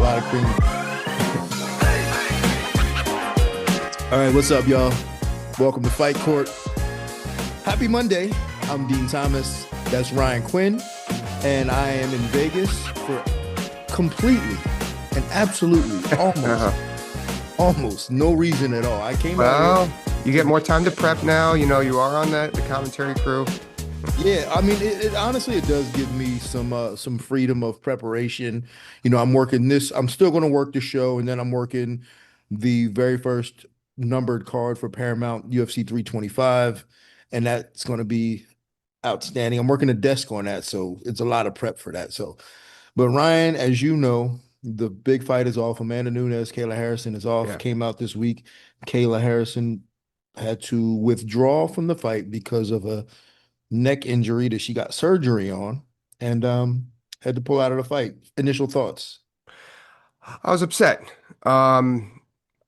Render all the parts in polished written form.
lot of cream. All right, what's up, y'all? Welcome to Fight Court. Happy Monday. I'm Din Thomas. That's Ryan Quinn. And I am in Vegas for completely and absolutely almost no reason at all. I came out here. You get more time to prep now. You know, you are on the commentary crew. Yeah, I mean, it honestly, it does give me some freedom of preparation. You know, I'm working this. I'm still going to work the show, and then I'm working the very first numbered card for Paramount UFC 325, and that's going to be outstanding. I'm working a desk on that, so it's a lot of prep for that. So, but Ryan, as you know, the big fight is off. Amanda Nunes, Kayla Harrison is off. Yeah. Came out this week. Kayla Harrison had to withdraw from the fight because of a neck injury that she got surgery on, and had to pull out of the fight. Initial thoughts? I was upset. I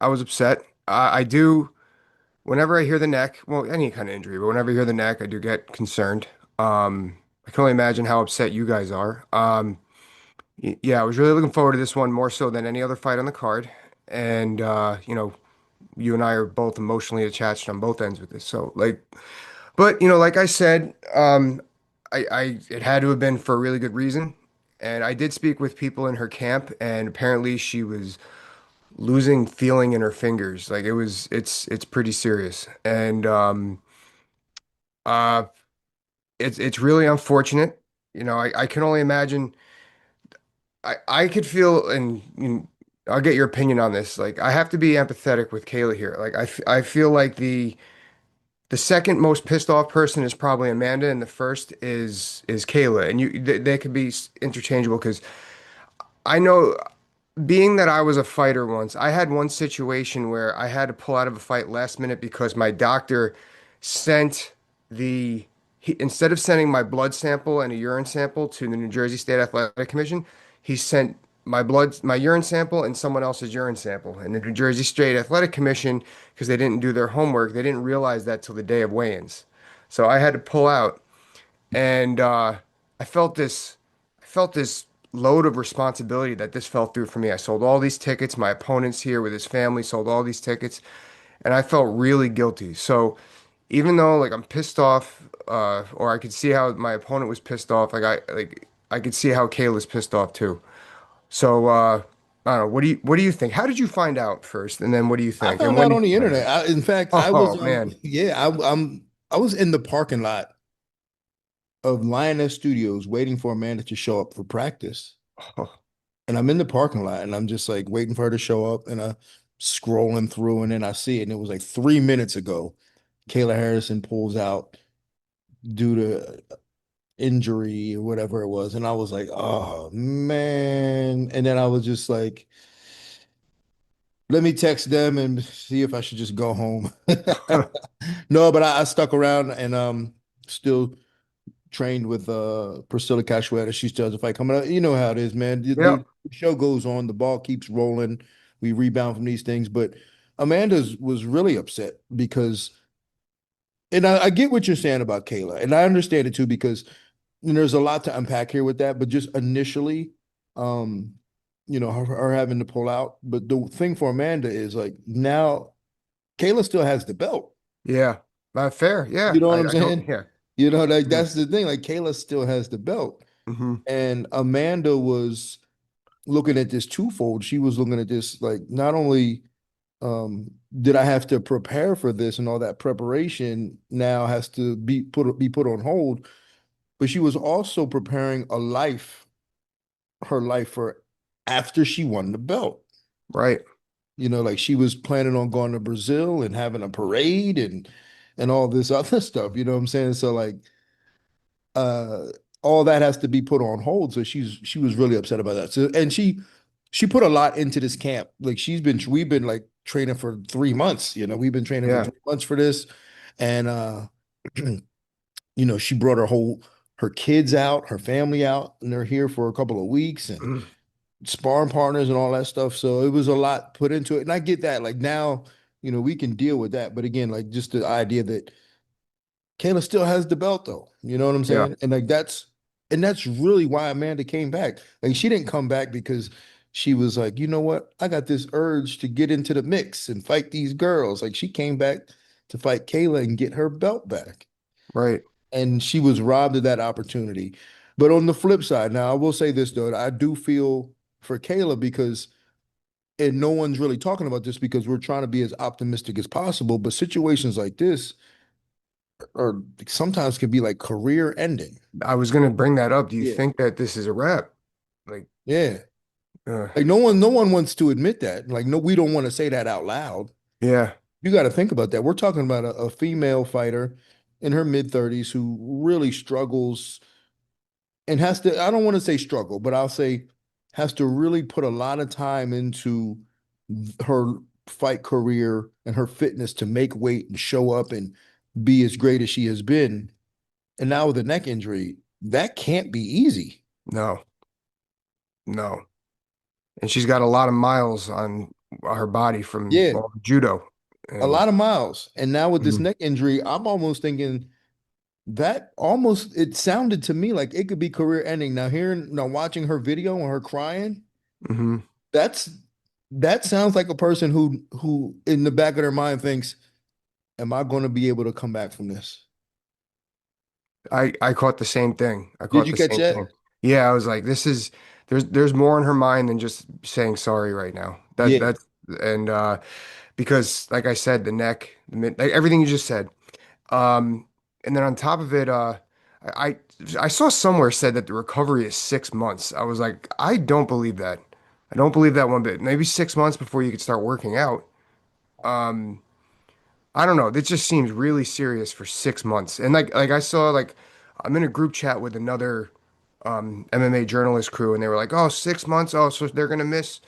was upset. I do, whenever I hear the neck, well, any kind of injury, but whenever I hear the neck, I do get concerned. I can only imagine how upset you guys are. Yeah, I was really looking forward to this one more so than any other fight on the card. And, you know, you and I are both emotionally attached on both ends with this. So, like, but, you know, like I said, it had to have been for a really good reason. And I did speak with people in her camp, and apparently she was losing feeling in her fingers. Like it's pretty serious. And uh it's really unfortunate. You know, I can only imagine. I could feel, and you know, I'll get your opinion on this. Like, I have to be empathetic with Kayla here. Like, I feel like the second most pissed off person is probably Amanda, and the first is Kayla. And they could be interchangeable because I know, being that I was a fighter once, I had one situation where I had to pull out of a fight last minute because my doctor sent instead of sending my blood sample and a urine sample to the New Jersey State Athletic Commission, he sent my urine sample and someone else's urine sample. And the New Jersey State Athletic Commission, because they didn't do their homework, they didn't realize that till the day of weigh-ins. So I had to pull out, and I felt this load of responsibility that this fell through for me. I sold all these tickets. My opponent's here with his family sold all these tickets, and I felt really guilty. So even though, like, I'm pissed off, or I could see how my opponent was pissed off, I could see how Kayla's pissed off too. So I don't know. What do you think? How did you find out first, and then what do you I think? And found when out did on the you find internet. out? In fact, I was Oh man. yeah, I was in the parking lot of Lioness Studios waiting for Amanda to show up for practice. And I'm in the parking lot and I'm just like waiting for her to show up, and I scrolling through, and then I see it, and it was like 3 minutes ago. Kayla Harrison pulls out due to injury or whatever it was. And I was like, oh man. And then I was just like, let me text them and see if I should just go home. No, but I stuck around and still trained with Priscilla Cachoeira. She still has a fight coming up. You know how it is, man. The Yep. show goes on, the ball keeps rolling. We rebound from these things. But Amanda's was really upset because, and I get what you're saying about Kayla, and I understand it too, because there's a lot to unpack here with that. But just initially, um, her having to pull out. But the thing for Amanda is like now Kayla still has the belt. Yeah. Fair. You Yeah. know what I, I'm I don't. saying? Yeah. Like hmm that's the thing. Like Kayla still has the belt. hmm And Amanda was looking at this twofold. She was looking at this like not only did I have to prepare for this, and all that preparation now has to be put on hold, but she was also preparing her life for after she won the belt. Right. Like she was planning on going to Brazil and having a parade and all this other stuff. You know what I'm saying? So like uh all that has to be put on hold. So she was really upset about that. So, and she put a lot into this camp. Like we've been like training for 3 months. We've been training for Yeah. 3 months for this. And she brought her kids out, her family out, and they're here for a couple of weeks, and sparring partners and all that stuff. So it was a lot put into it. And I get that. Like now, we can deal with that. But again, like just the idea that Kayla still has the belt though. You know what I'm Yeah. saying? And that's really why Amanda came back. Like she didn't come back because she was like, you know what? I got this urge to get into the mix and fight these girls. Like she came back to fight Kayla and get her belt back. Right. And she was robbed of that opportunity. But on the flip side, now I will say this though, I do feel for Kayla because, and no one's really talking about this because we're trying to be as optimistic as possible, but situations like this are sometimes can be like career ending. I was gonna bring that up. Do you Yeah. think that this is a wrap? Like, Yeah. uh, Like no one wants to admit that. Like, no, we don't want to say that out loud. yeah. You got to think about that. We're talking about a female fighter in her mid 30s who really struggles and has to, I don't want to say struggle, but I'll say has to really put a lot of time into her fight career and her fitness to make weight and show up and be as great as she has been. And now with a neck injury, that can't be easy. No, no. And she's got a lot of miles on her body from Yeah, all the judo. a And lot of miles. And now with this mhm, neck injury, I'm almost thinking that almost it sounded to me like it could be career ending. Now watching her video and her crying, mhm. that's that sounds like a person who in the back of their mind thinks, am I going to be able to come back from this? I caught the same thing. I Did caught you the catch same that? thing. Yeah, I was like, this is there's more in her mind than just saying sorry right now. Yeah. That's and because like I said, the neck, like everything you just said. Um, and then on top of it, I I saw somewhere said that the recovery is 6 months. I was like, I don't believe that. I don't believe that one bit. Maybe 6 months before you could start working out. Um, I don't know. It just seems really serious for 6 months. And like I saw like I'm in a group chat with another MMA journalist crew, and they were like, "Oh, 6 months. Oh, so they're gonna miss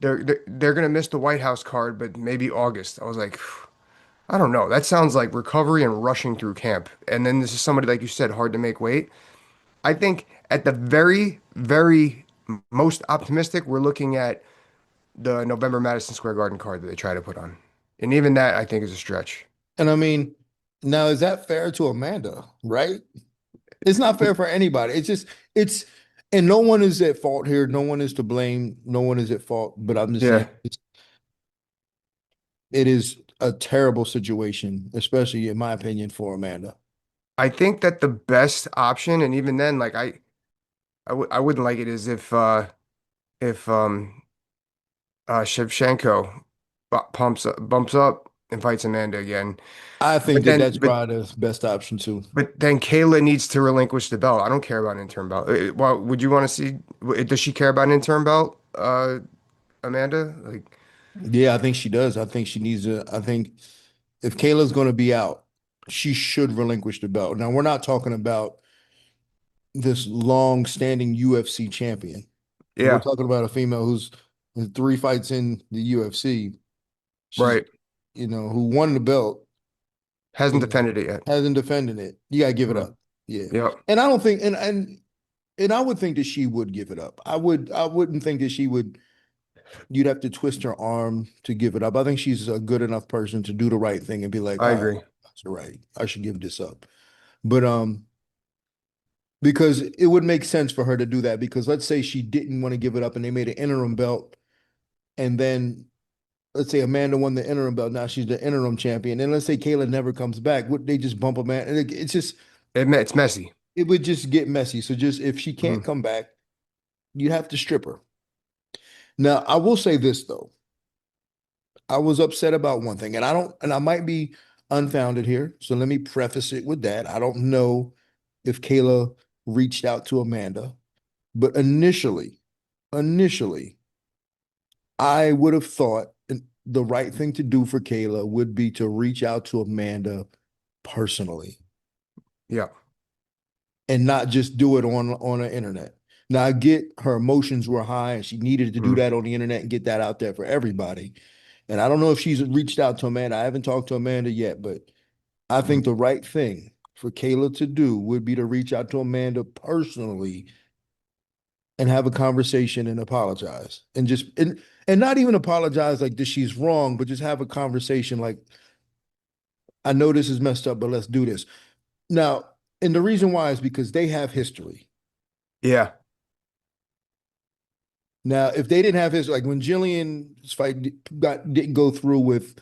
they're gonna miss the White House card, but maybe August." I was like, I don't know. That sounds like recovery and rushing through camp. And then this is somebody like you said, hard to make weight. I think at the very most optimistic, we're looking at the November Madison Square Garden card that they try to put on, and even that I think is a stretch. And I mean, now is that fair to Amanda, right? It's not fair for anybody. It's and no one is at fault here. No one is to blame. No one is at fault. But I'm just saying Yeah. it is a terrible situation, especially in my opinion, for Amanda. I think that the best option, and even then, like I wouldn't like it, is if Shevchenko bumps up and fights Amanda again. I think But that then that's but probably the best option too. but then Kayla needs to relinquish the belt. I don't care about an interim belt. Well, would you want to see? Does she care about an interim belt, Amanda? Like, Yeah, I think she does. I think she needs to. I think if Kayla's going to be out, she should relinquish the belt. Now, we're not talking about this long-standing UFC champion. We're yeah, talking about a female who's three fights in the UFC. She's, right. who won the belt, Hasn't you know, defended it yet. hasn't defended it. You gotta give it Mm. up. Yeah. Yep. And I don't think, and I would think that she would give it up. I wouldn't think that she would. You'd have to twist her arm to give it up. I think she's a good enough person to do the right thing and be like, I all right, agree. that's right. I should give this up. But because it would make sense for her to do that because let's say she didn't want to give it up and they made an interim belt and then let's say Amanda won the interim belt. Now she's the interim champion. And let's say Kayla never comes back. Would they just bump Amanda? And it's just It's messy. it would just get messy. So just if she can't Mhm. come back, you have to strip her. Now, I will say this though. I was upset about one thing, and I might be unfounded here. So let me preface it with that. I don't know if Kayla reached out to Amanda, but initially, I would have thought the right thing to do for Kayla would be to reach out to Amanda personally Yeah. and not just do it on the internet. Now I get her emotions were high and she needed to do Mhm. that on the internet and get that out there for everybody. And I don't know if she's reached out to Amanda. I haven't talked to Amanda yet, but I Mhm. think the right thing for Kayla to do would be to reach out to Amanda personally and have a conversation and apologize. And not even apologize like that she's wrong, but just have a conversation like, I know this is messed up, but let's do this. Now, and the reason why is because they have history. Yeah. Now, if they didn't have his, like when Jillian's fight didn't go through with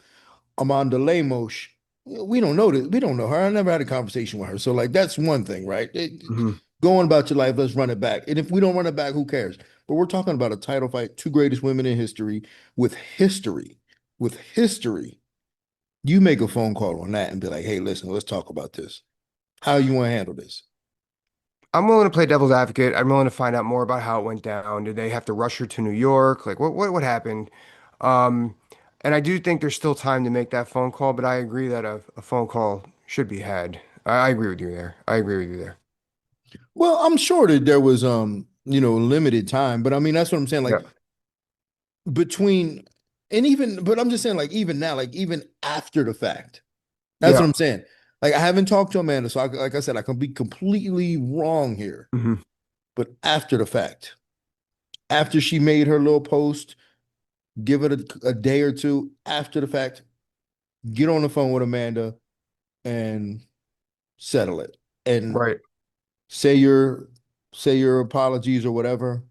Amanda Lemos, we don't know this. We don't know her. I never had a conversation with her. So like that's one thing, right? Hmm. Go on about your life. Let's run it back. And if we don't run it back, who cares? But we're talking about a title fight, two greatest women in history, with history, with history. You make a phone call on that and be like, hey, listen, let's talk about this. How you want to handle this? I'm willing to play devil's advocate. I'm willing to find out more about how it went down. Did they have to rush her to New York? Like what happened? Um, and I do think there's still time to make that phone call, but I agree that a phone call should be had. I agree with you there. I agree with you there. Well, I'm sure that there was limited time, but I mean that's what I'm saying. Yeah. Like between and even, but I'm just saying, like, even now, like even after the fact. That's what Yeah. I'm saying. Like I haven't talked to Amanda, so like I said, I can be completely wrong here. Hmm. But after the fact, after she made her little post, give it a day or two after the fact, get on the phone with Amanda and settle it. And Right. say your say your apologies or whatever.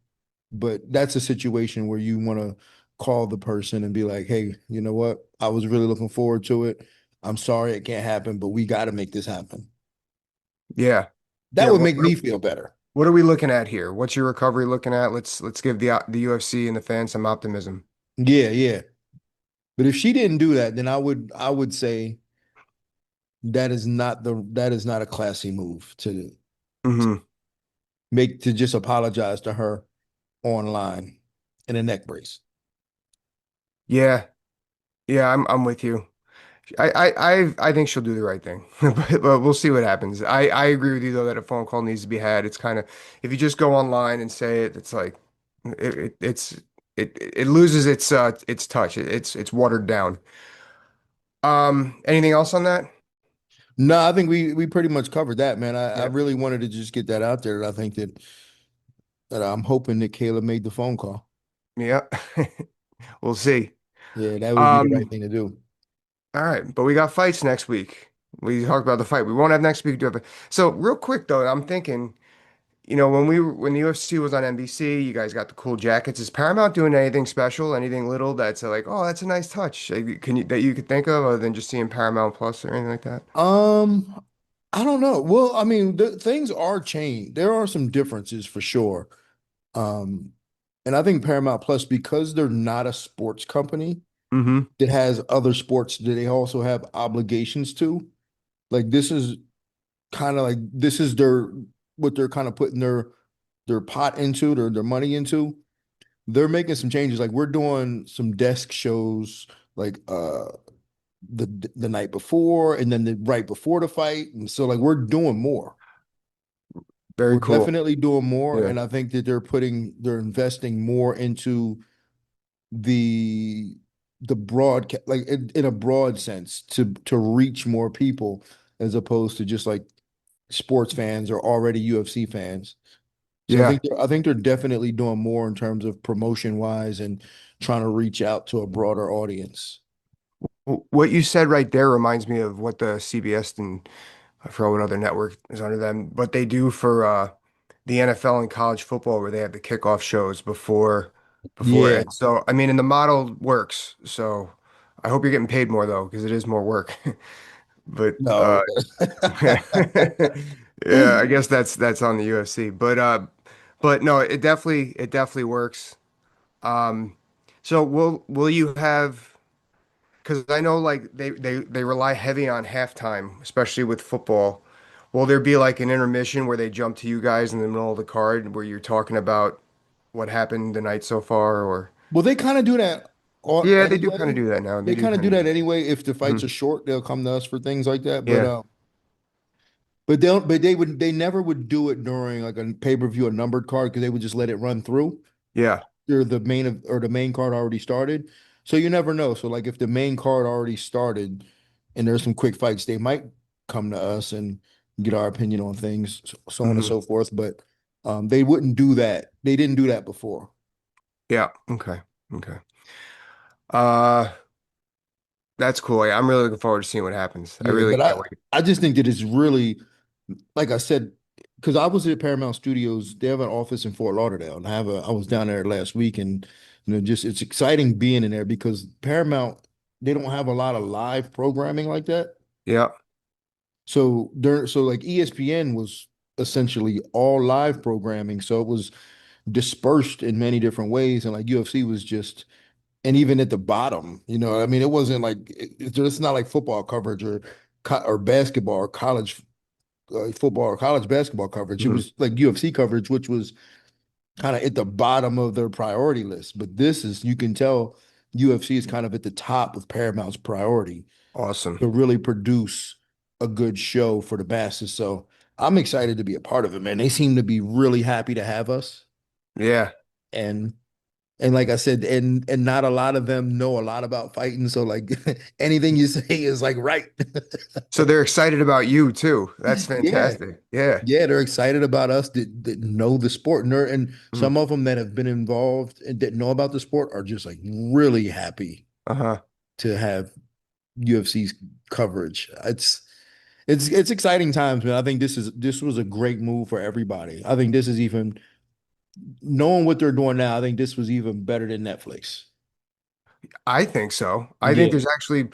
But that's a situation where you want to call the person and be like, hey, you know what? I was really looking forward to it. I'm sorry it can't happen, but we got to make this happen. Yeah. That Yeah. would make me feel better. What are we looking at here? What's your recovery looking at? Let's give the UFC and the fans some optimism. Yeah, yeah. But if she didn't do that, then I would say that is not a classy move to Hmm. make to just apologize to her online in a neck brace. Yeah. Yeah, I'm with you. I think she'll do the right thing, but we'll see what happens. I agree with you though that a phone call needs to be had. It's kind of if you just go online and say it, it's like it loses its touch. It's watered down. Anything else on that? No, I think we pretty much covered that, man. I Yeah, really wanted to just get that out there. I think that I'm hoping that Kayla made the phone call. yeah. We'll see. Yeah, that would be the right Um, thing to do. all right, but we got fights next week. We talked about the fight. We won't have next week. So real quick though, I'm thinking. When the UFC was on NBC, you guys got the cool jackets. Is Paramount doing anything special, anything little that's like, oh, that's a nice touch? Can you that you could think of other than just seeing Paramount Plus or anything like that? Um, I don't know. Well, I mean, things are changed. There are some differences for sure. Um, and I think Paramount Plus, because they're not a sports company Hmm. that has other sports that they also have obligations to, like this is kind of like this is their what they're kind of putting their pot into, their money into. They're making some changes. Like we're doing some desk shows like the night before and then the right before the fight. And so like we're doing more. Very We're cool. definitely doing more. Yeah. And I think that they're investing more into the broadcast, like in a broad sense, to reach more people as opposed to just like sports fans or already UFC fans. So Yeah. I think they're definitely doing more in terms of promotion wise and trying to reach out to a broader audience. What you said right there reminds me of what the CBS and I forgot what other network is under them, what they do for the NFL and college football where they have the kickoff shows before Yeah. and so I mean and the model works. So I hope you're getting paid more though, because it is more work. But No. yeah, I guess that's on the UFC. But no, it definitely works. Um so will you have because I know like they rely heavy on halftime, especially with football. Will there be like an intermission where they jump to you guys in the middle of the card where you're talking about what happened the night so far or Well, they kind of do that all yeah, they do kind of anyway. do that now. They They do kind of kind do of do that that. anyway. If the fights Hmm. are short, they'll come to us for things like that. Yeah. But they never would do it during like a pay-per-view, a numbered card, because they would just let it run through. Yeah. The main card already started. So you never know. So like if the main card already started and there's some quick fights, they might come to us and get our opinion on things, so on and Hmm. so forth. But they wouldn't do that. They didn't do that before. Yeah. Okay. Okay. Uh that's cool. Yeah, I'm really looking forward to seeing what happens. I Yeah, really but can't wait. I just think that it's really, like I said, because I was at Paramount Studios. They have an office in Fort Lauderdale, and I was down there last week, and just it's exciting being in there because Paramount they don't have a lot of live programming like that. Yeah. So like ESPN was essentially all live programming, so it was dispersed in many different ways, and like UFC was just and even at the bottom, I mean, it wasn't like it's not like football coverage or basketball or college football or college basketball coverage. It Mhm. was like UFC coverage, which was kind of at the bottom of their priority list. But this is, you can tell UFC is kind of at the top of Paramount's priority Awesome. to really produce a good show for the masses. So I'm excited to be a part of it, man. They seem to be really happy to have us. Yeah. And and like I said, and not a lot of them know a lot about fighting. So like anything you say is like right. So they're excited about you too. That's Yeah. fantastic. Yeah. Yeah, they're excited about us that know the sport, and Mhm. some of them that have been involved and that know about the sport are just like really happy Uh-huh. to have UFC's coverage. It's exciting times, man. I think this was a great move for everybody. I think this is even knowing what they're doing now. I think this was even better than Netflix. I think so. I think Yeah. there's actually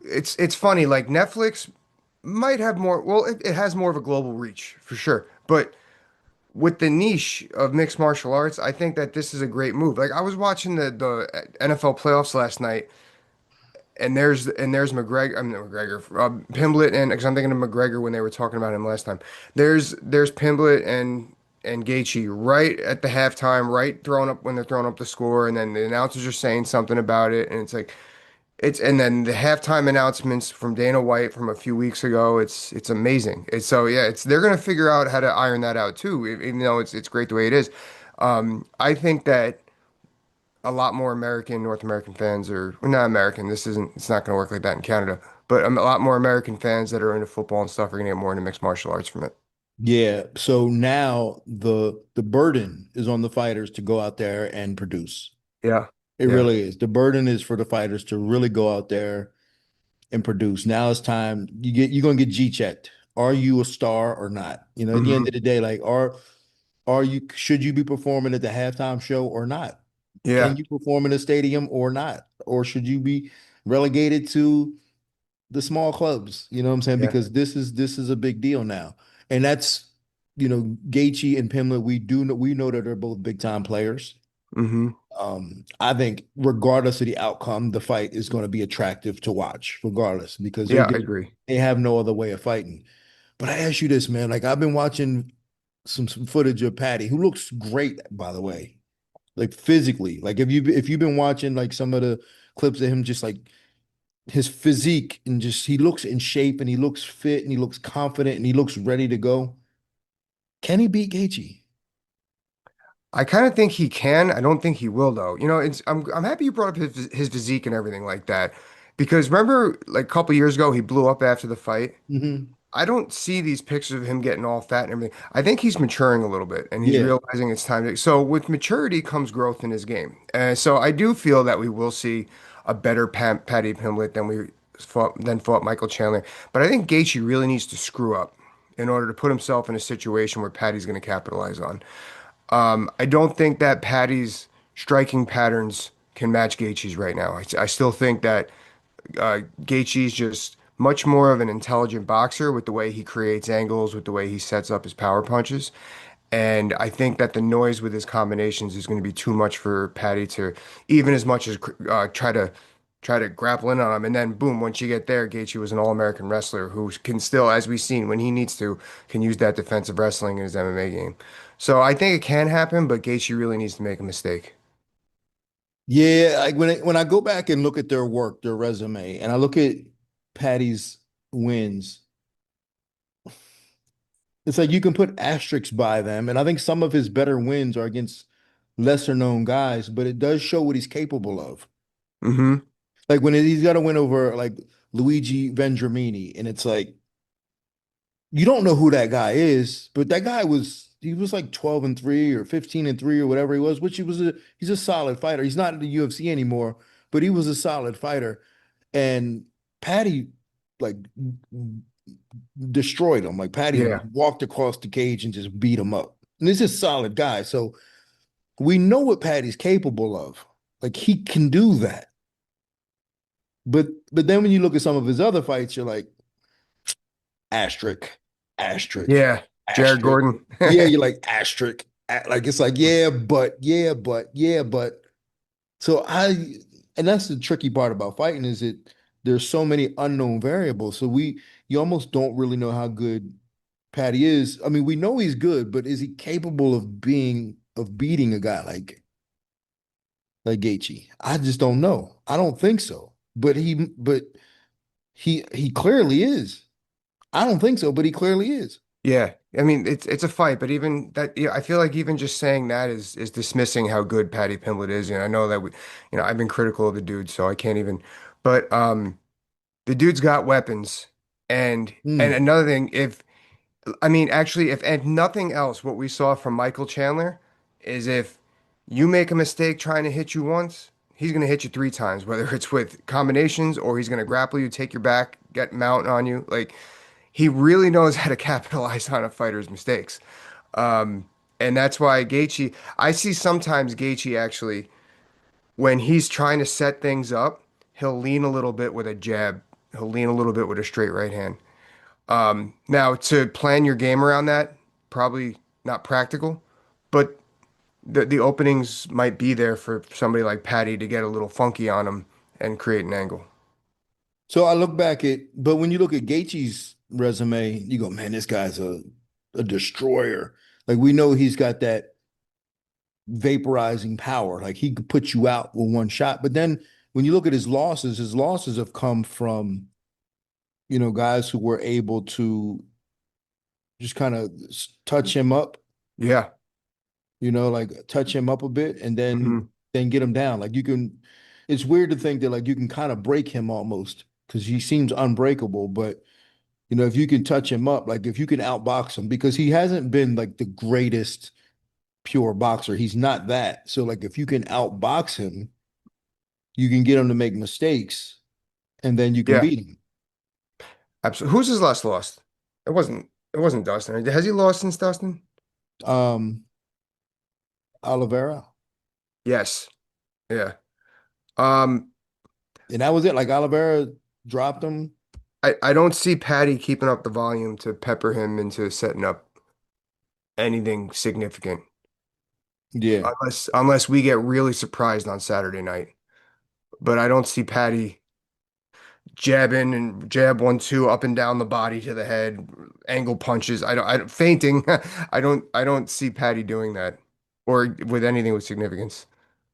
it's funny, like Netflix might have more, well, it has more of a global reach for sure. But with the niche of mixed martial arts, I think that this is a great move. Like I was watching the NFL playoffs last night, and there's McGregor, I mean not McGregor, Pimblett, and because I'm thinking of McGregor when they were talking about him last time. There's Pimblett and Gaethje right at the halftime, right throwing up when they're throwing up the score, and then the announcers are saying something about it, and it's like and then the halftime announcements from Dana White from a few weeks ago. It's amazing. It's so yeah. It's they're gonna figure out how to iron that out too. Even though it's great the way it is. I think that a lot more North American fans are well, not American. It's not gonna work like that in Canada. But a lot more American fans that are into football and stuff are gonna get more into mixed martial arts from it. Yeah. So now the burden is on the fighters to go out there and produce. Yeah, It yeah. really is. The burden is for the fighters to really go out there and produce. Now it's time you're gonna get G checked. Are you a star or not? At the end of Hmm. the day, like are you should you be performing at the halftime show or not? Yeah. Can you perform in a stadium or not? Or should you be relegated to the small clubs? You know what I'm saying? Yeah. Because this is a big deal now. And that's, Gaethje and Pimlet, we know that they're both big time players. Hmm. I think regardless of the outcome, the fight is going to be attractive to watch, regardless, because Yeah, I agree. they have no other way of fighting. But I ask you this, man, like I've been watching some footage of Paddy, who looks great, by the way, like physically. Like if you've been watching like some of the clips of him, just like his physique and just he looks in shape and he looks fit and he looks confident and he looks ready to go. Can he beat Gaethje? I kind of think he can. I don't think he will though. I'm happy you brought up his physique and everything like that because remember like a couple years ago he blew up after the fight. Hmm. I don't see these pictures of him getting all fat and everything. I think he's maturing a little bit and he's Yeah. realizing it's time to. So with maturity comes growth in his game. So I do feel that we will see a better Paddy Pimblett than fought Michael Chandler. But I think Gaethje really needs to screw up in order to put himself in a situation where Paddy's going to capitalize on. I don't think that Paddy's striking patterns can match Gaethje's right now. I still think that Gaethje's just much more of an intelligent boxer with the way he creates angles, with the way he sets up his power punches. And I think that the noise with his combinations is going to be too much for Paddy to, even as much as try to grapple in on him. And then boom, once you get there, Gaethje was an all-American wrestler who can still, as we've seen, when he needs to, can use that defensive wrestling in his MMA game. So I think it can happen, but Gaethje really needs to make a mistake. Yeah, like when I go back and look at their work, their resume, and I look at Patty's wins, it's like you can put asterisks by them. And I think some of his better wins are against lesser known guys, but it does show what he's capable of. Hmm. Like when he's got to win over like Luigi Vendramini, and it's like you don't know who that guy is, but that guy he was like 12-3 or 15-3 or whatever he was, which he's a solid fighter. He's not in the UFC anymore, but he was a solid fighter. And Patty like destroyed him. Like Paddy Yeah. walked across the cage and just beat him up. And this is a solid guy. So we know what Paddy's capable of. Like he can do that. But then when you look at some of his other fights, you're like, asterisk, asterisk, Yeah. Jared asterisk. Gordon. Yeah, you're like asterisk. Like it's like, yeah, but. So and that's the tricky part about fighting is it there's so many unknown variables. So you almost don't really know how good Patty is. I mean, we know he's good, but is he capable of beating a guy like Gaethje? I just don't know. I don't think so. But he clearly is. I don't think so, but he clearly is. Yeah. I mean, it's a fight, but even that, yeah, I feel like even just saying that is dismissing how good Paddy Pimblett is. And I know that I've been critical of the dude, so I can't even. But the dude's got weapons, and Mm. another thing, if I mean, actually, if nothing else, what we saw from Michael Chandler is if you make a mistake trying to hit you once, he's going to hit you three times, whether it's with combinations or he's going to grapple you, take your back, get mount on you. Like he really knows how to capitalize on a fighter's mistakes. Um, and that's why Gaethje, I see sometimes Gaethje actually, when he's trying to set things up, he'll lean a little bit with a jab. He'll lean a little bit with a straight right hand. Now to plan your game around that, probably not practical, but the openings might be there for somebody like Patty to get a little funky on him and create an angle. So I look back but when you look at Gaethje's resume, you go, man, this guy's a destroyer. Like we know he's got that vaporizing power. Like he could put you out with one shot. But then when you look at his losses have come from, guys who were able to just kind of touch him up, Yeah. like touch him up a bit and then Hmm. then get him down. Like it's weird to think that like you can kind of break him almost because he seems unbreakable, but if you can touch him up, like if you can outbox him, because he hasn't been like the greatest pure boxer. He's not that. So like if you can outbox him, you can get him to make mistakes and then you can Yeah. beat him. Absolutely. Who's his last loss? It wasn't Dustin. Has he lost since Dustin? Um, Oliveira. Yes. Yeah. Um, And that was it. Like Oliveira dropped him. I don't see Patty keeping up the volume to pepper him into setting up anything significant Yeah. unless we get really surprised on Saturday night. But I don't see Patty jabbing and jab 1-2 up and down the body to the head, angle punches. I don't fainting. I don't see Patty doing that or with anything with significance.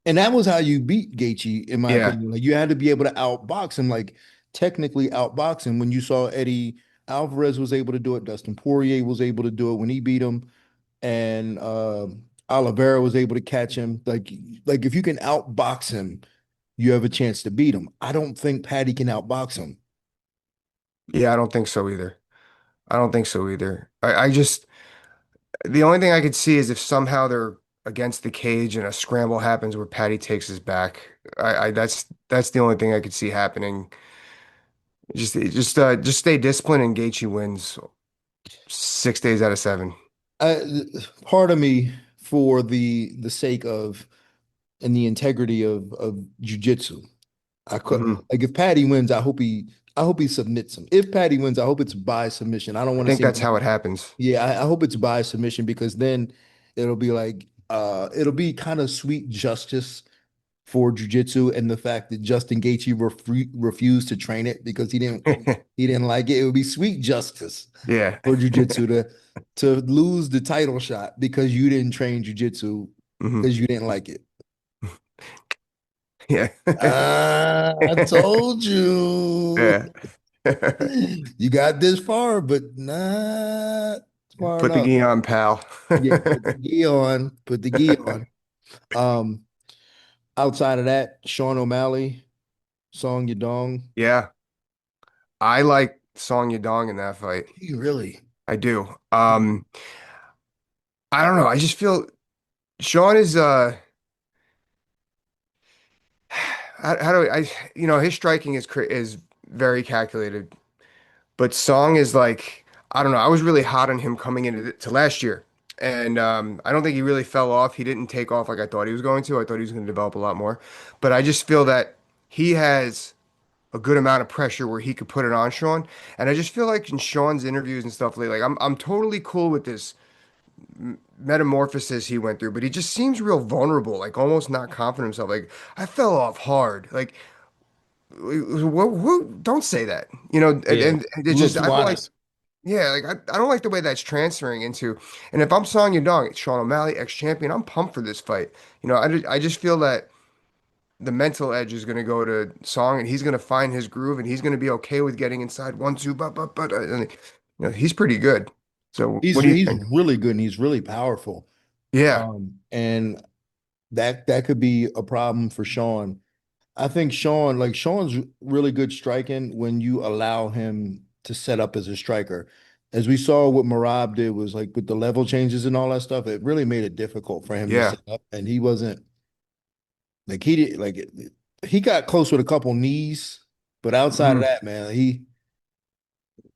And that was how you beat Gaethje, in my Yeah. opinion. Like you had to be able to outbox him, like technically outbox him. When you saw Eddie Alvarez was able to do it, Dustin Poirier was able to do it when he beat him, and Oliveira was able to catch him. Like if you can outbox him, you have a chance to beat him. I don't think Patty can outbox him. Yeah, I don't think so either. I don't think so either. I just the only thing I could see is if somehow they're against the cage and a scramble happens where Patty takes his back. I that's the only thing I could see happening. Just stay disciplined and Gaethje wins 6 days out of 7. Part of me, for the sake of and the integrity of jujitsu, I could Hmm. like if Patty wins, I hope he submits him. If Patty wins, I hope it's by submission. I don't I want to think see that's him. how it happens. Yeah, I hope it's by submission because then it'll be kind of sweet justice for jujitsu and the fact that Justin Gaethje refused to train it because he didn't like it. It would be sweet justice Yeah. for jujitsu to lose the title shot because you didn't train jujitsu Hmm. because you didn't like it. Yeah. I told you. Yeah. You got this far, but not far Put the enough. gi on, pal. Yeah, put the gi on. Put the gi on. Um, Outside of that, Sean O'Malley, Song Yadong. Yeah. I like Song Yadong in that fight. He really. I do. I don't know. I just feel Sean is how do his striking is very calculated. But Song is like, I don't know. I was really hot on him coming into to last year. And I don't think he really fell off. He didn't take off like I thought he was going to. I thought he was going to develop a lot more. But I just feel that he has a good amount of pressure where he could put it on Sean. And I just feel like in Sean's interviews and stuff lately, like I'm totally cool with this metamorphosis he went through, but he just seems real vulnerable, like almost not confident in himself. Like I fell off hard. Like don't say that, Yeah. and it's A little just too I feel like honest. yeah, like I don't like the way that's transferring into. And if I'm Song Yadong, Sean O'Malley, ex-champion, I'm pumped for this fight. I just feel that the mental edge is going to go to Song, and he's going to find his groove, and he's going to be okay with getting inside 1, 2, but, and, he's pretty good. So He's what do you he's think? really good and he's really powerful. Yeah, And that could be a problem for Sean. I think Sean's really good striking when you allow him to set up as a striker. As we saw what Marab did was like with the level changes and all that stuff, it really made it difficult for him to yeah, set up. And he wasn't like he did like he got close with a couple knees, but outside of mhm, that, man, he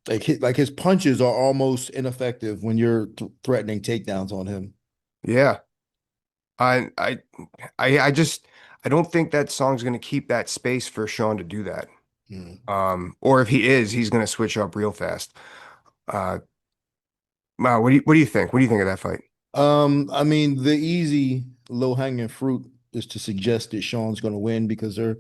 like his punches are almost ineffective when you're threatening takedowns on him. yeah. I I I just I don't think that Song's going to keep that space for Sean to do that. Mm. Or if he is, he's going to switch up real fast. Uh, wow, what do you think? What do you think of that fight? I mean, the easy low-hanging fruit is to suggest that Sean's going to win because they're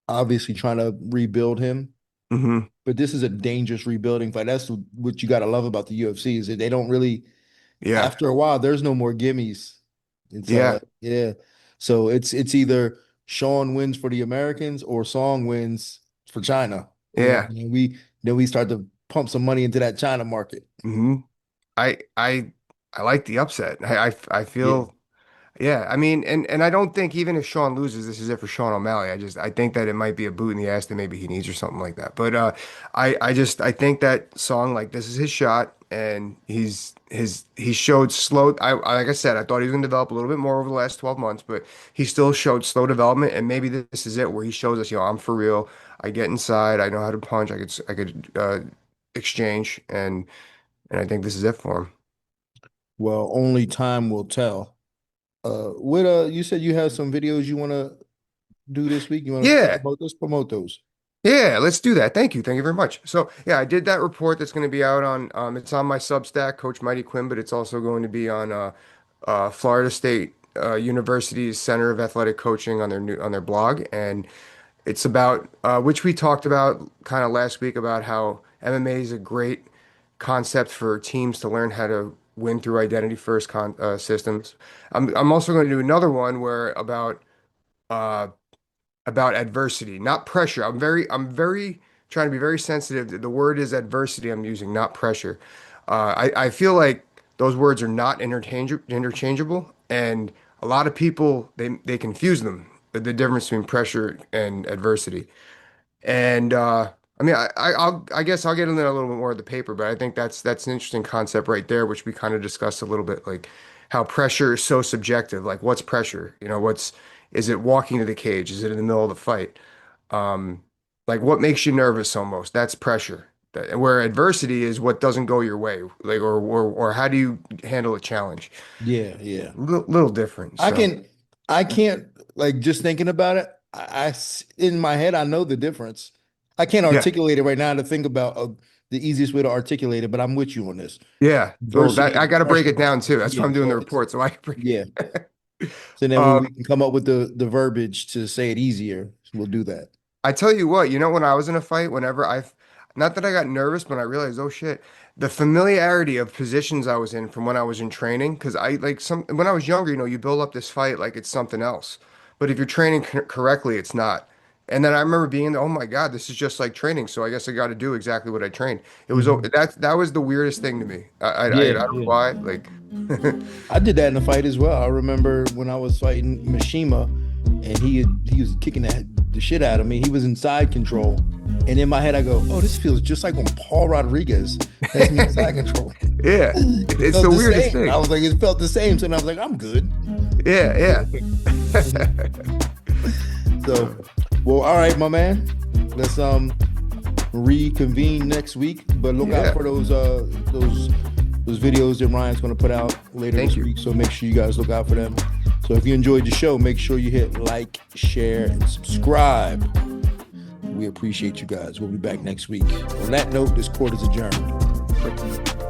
obviously trying to rebuild him. Hmm. But this is a dangerous rebuilding fight. That's what you got to love about the UFC is that they don't really, Yeah, after a while, there's no more gimmies. It's yeah, yeah. So it's either Sean wins for the Americans or Song wins for China. yeah. And we start to pump some money into that China market. Hmm. I I I like the upset. I Yeah. feel yeah. I mean, and I don't think even if Sean loses, this is it for Sean O'Malley. I think that it might be a boot in the ass that maybe he needs or something like that. But I think that Song, like, this is his shot, and he showed slow. Like I said, I thought he was going to develop a little bit more over the last 12 months, but he still showed slow development, and maybe this is it where he shows us, I'm for real. I get inside. I know how to punch. I could exchange, and I think this is it for him. Well, only time will tell. What you said you have some videos you want to do this week? You want to Yeah. promote those? Promote those. Yeah, let's do that. Thank you. Thank you very much. So, yeah, I did that report that's going to be out on it's on my Substack, Coach Mighty Quinn, but it's also going to be on Florida State University's Center of Athletic Coaching on their blog, and it's about which we talked about kind of last week about how MMA is a great concept for teams to learn how to win through identity first systems. I'm also going to do another one where uh about adversity, not pressure. I'm very trying to be very sensitive. The word is adversity I'm using, not pressure. I feel like those words are not interchangeable, and a lot of people they confuse them, the difference between pressure and adversity. And I mean, I guess I'll get into that a little bit more of the paper, but I think that's an interesting concept right there, which we kind of discussed a little bit, like how pressure is so subjective. Like, what's pressure? Is it walking to the cage? Is it in the middle of the fight? Um, like, what makes you nervous almost? That's pressure. Where adversity is what doesn't go your way, like, or how do you handle a challenge? Yeah, yeah. Little different. I So, can, I can't like just thinking about it. In my head, I know the difference. I can't yeah. articulate it right now to think about the easiest way to articulate it, but I'm with you on this. Yeah. Well, that Adversity I and got to break pressure. it down too. That's why Yeah. I'm doing the So it's report, so I can break yeah. it. So then when we Um, can come up with the verbiage to say it easier, we'll do that. I tell you what, when I was in a fight, not that I got nervous, but I realized, oh shit, the familiarity of positions I was in from when I was in training, because when I was younger, you build up this fight like it's something else. But if you're training correctly, it's not. And then I remember being, oh my God, this is just like training. So I guess I got to do exactly what I trained. Mhm. That was the weirdest thing to me. I Yeah, don't know yeah. why. Like, I did that in a fight as well. I remember when I was fighting Mishima, and he was kicking the shit out of me. He was in side control, and in my head I go, "Oh, this feels just like when Paul Rodriguez has me in side control." yeah, It it's felt the the weirdest same. I thing. was like, it felt the same. So then I was like, I'm good. Yeah, So, well, all right, my man. Let's reconvene next week. But look out for those videos that Ryan's going to put out later this week. So make sure you guys look out for them. So if you enjoyed the show, make sure you hit like, share, and subscribe. We appreciate you guys. We'll be back next week. On that note, this court is adjourned.